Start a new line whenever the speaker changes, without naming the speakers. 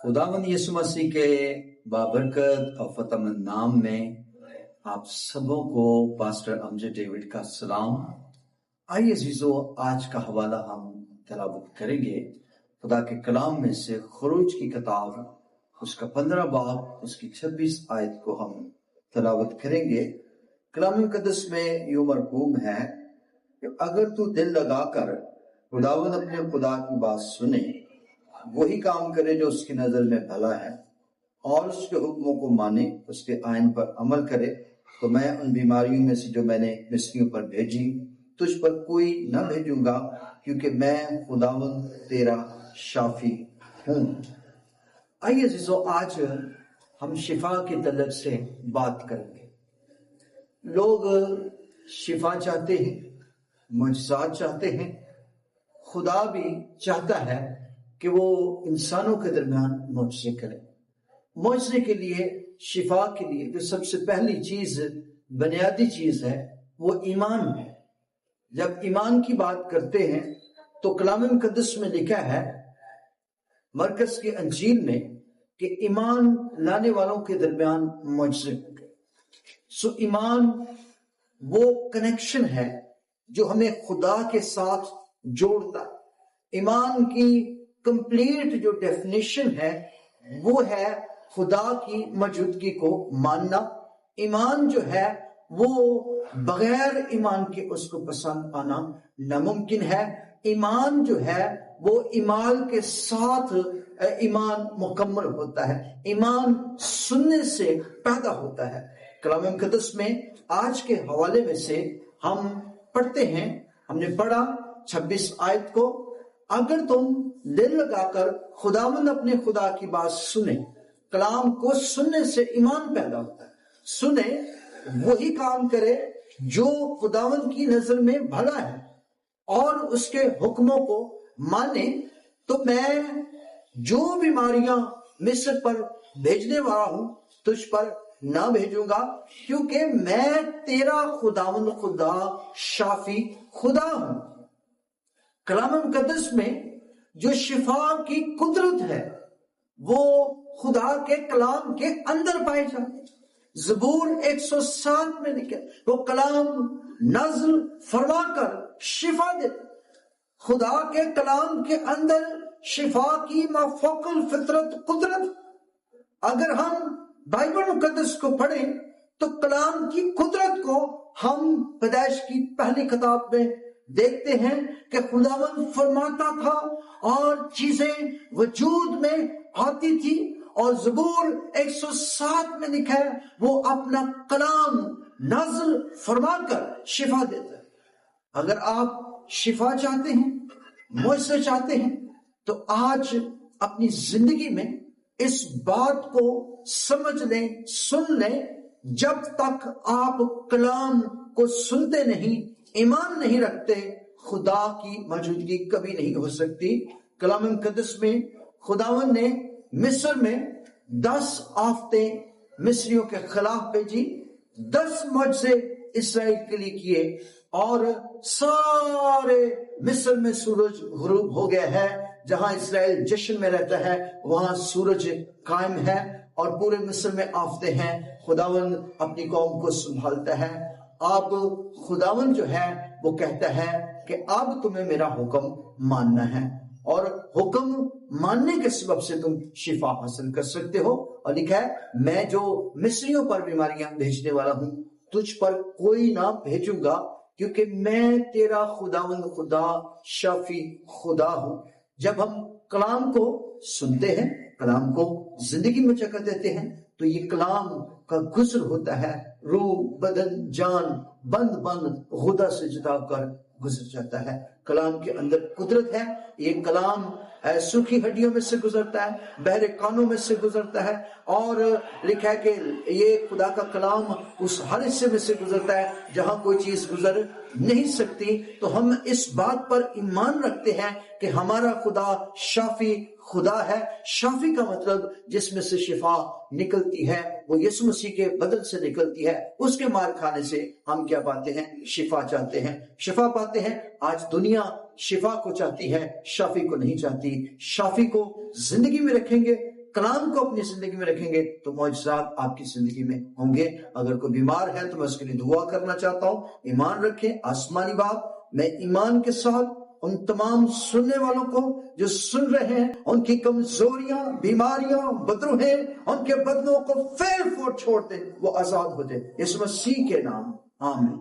खुदावंद यीशु मसीह के बाबरकत और फतमंद नाम में आप सबों को पास्टर अमजद डेविड का सलाम। आइए अजीजों, आज का हवाला हम तलावत करेंगे खुदा के कलाम में से खुरूज की किताब, उसका 15 बाब, उसकी 26 आयत को हम तलावत करेंगे। कलाम मुकद्दस में यूं मरकूम है कि अगर तू दिल लगाकर खुदावंद अपने खुदा की बात सुने, वही काम करे जो उसकी नजर में भला है, और उसके हुक्मों को माने, उसके आयन पर अमल करे, तो मैं उन बीमारियों में से जो मैंने मिस्रियों पर भेजी तुझ पर कोई न भेजूंगा, क्योंकि मैं खुदावंद तेरा शाफी हूं। आइए अजीजों, आज हम शिफा की तलब से बात करेंगे। लोग शिफा चाहते हैं, मुजज़ात चाहते हैं। खुदा भी चाहता है कि वो इंसानों के दरमियान मुआवजे करे। मुआवजे के लिए, शिफा के लिए जो सबसे पहली चीज, बुनियादी चीज है, वो ईमान है। जब ईमान की बात करते हैं तो कलाम मुकद्दस में लिखा है, मरकस की अंजील में, कि ईमान लाने वालों के दरमियान मुआवजे होंगे। सो ईमान वो कनेक्शन है जो हमें खुदा के साथ जोड़ता है। ईमान की कंप्लीट जो डेफिनेशन है वो है खुदा की मौजूदगी को मानना। ईमान जो है वो बगैर ईमान के उसको पसंद आना नामुमकिन है। ईमान जो है वो ईमान के साथ ईमान मुकम्मल होता है। ईमान सुनने से पैदा होता है। कलाम मुकद्दस में आज के हवाले में से हम पढ़ते हैं, हमने पढ़ा 26 आयत को, अगर तुम दिल लगाकर खुदावंद अपने खुदा की बात सुने। कलाम को सुनने से ईमान पैदा होता है। सुने, वही काम करे जो खुदावंद की नजर में भला है, और उसके हुक्मों को माने, तो मैं जो बीमारियां मिस्र पर भेजने वाला हूं तुझ पर ना भेजूंगा, क्योंकि मैं तेरा खुदावंद खुदा शाफी खुदा हूं। कलाम मुकद्दस में जो शिफा की कुदरत है वो खुदा के कलाम के अंदर पाई जाती है। ज़बूर 107 में लिखा, वो कलाम नज़ल फरमा कर शिफा देता। खुदा के कलाम के अंदर शिफा की माफौकल फितरत कुदरत। अगर हम बाइबल मुकद्दस को पढ़ें तो कलाम की कुदरत को हम पैदाइश की पहली किताब में देखते हैं कि खुदावंद फरमाता था और चीजें वजूद में आती थी। और ज़बूर 107 में लिखा है, वो अपना कलाम नाज़िल फरमाकर शिफा देता है। अगर आप शिफा चाहते हैं, मुआवजा चाहते हैं, तो आज अपनी जिंदगी में इस बात को समझ लें, सुन लें। जब तक आप कलाम को सुनते नहीं, ईमान नहीं रखते, खुदा की मौजूदगी कभी नहीं हो सकती। कलाम मुकद्दस में खुदावंद ने मिस्र में 10 आफतें मिस्रियों के खिलाफ भेजी, 10 मुआवजे इसराइल के लिए किए, और सारे मिस्र में सूरज गुरूब हो गया है। जहां इसराइल जश्न में रहता है वहां सूरज कायम है, और पूरे मिस्र में आफतें हैं। खुदावंद अपनी कौम को संभालता है। अब खुदावंद जो है वो कहता है कि अब तुम्हें मेरा हुक्म मानना है, और हुक्म मानने के सबब से तुम शिफा हासिल कर सकते हो। और लिखा है, मैं जो मिस्रियों पर बीमारियां भेजने वाला हूं तुझ पर कोई ना भेजूंगा, क्योंकि मैं तेरा खुदावंद खुदा शाफी खुदा हूं। जब हम कलाम को सुनते हैं, कलाम को जिंदगी में चकर देते हैं, तो ये कलाम का गुजर होता है। रूह, बदन, जान बंद बंद खुदा से जुदा कर गुजर जाता है। कलाम के अंदर कुदरत है। ये कलाम सूखी हड्डियों में से गुजरता है, बहरे कानों में से गुजरता है, और लिखा है कि ये खुदा का कलाम उस हर हिस्से में से गुजरता है जहां कोई चीज गुजर नहीं सकती। तो हम इस बात पर ईमान रखते हैं कि हमारा खुदा शाफी खुदा है। शाफी का मतलब जिसमें से शिफा निकलती है, वो यीशु मसीह के बदन से निकलती है। उसके मार खाने से हम क्या पाते हैं? शिफा चाहते हैं, शिफा पाते हैं। आज दुनिया शिफा को चाहती है, शाफी को नहीं चाहती। शाफी को जिंदगी में रखेंगे کلام کو اپنی زندگی میں رکھیں گے تو معجزات آپ کی زندگی میں ہوں گے۔ اگر کوئی بیمار ہے تو میں اس کے لیے دعا کرنا چاہتا ہوں۔ ایمان رکھیں، آسمانی باپ، میں ایمان کے ساتھ ان تمام سننے والوں کو جو سن رہے ہیں، ان کی کمزوریاں، بیماریاں، بدروہیں، ان کے بدنوں کو فیل فور چھوڑ دے، وہ آزاد ہو جائے، اس مسیح کے نام، آمین۔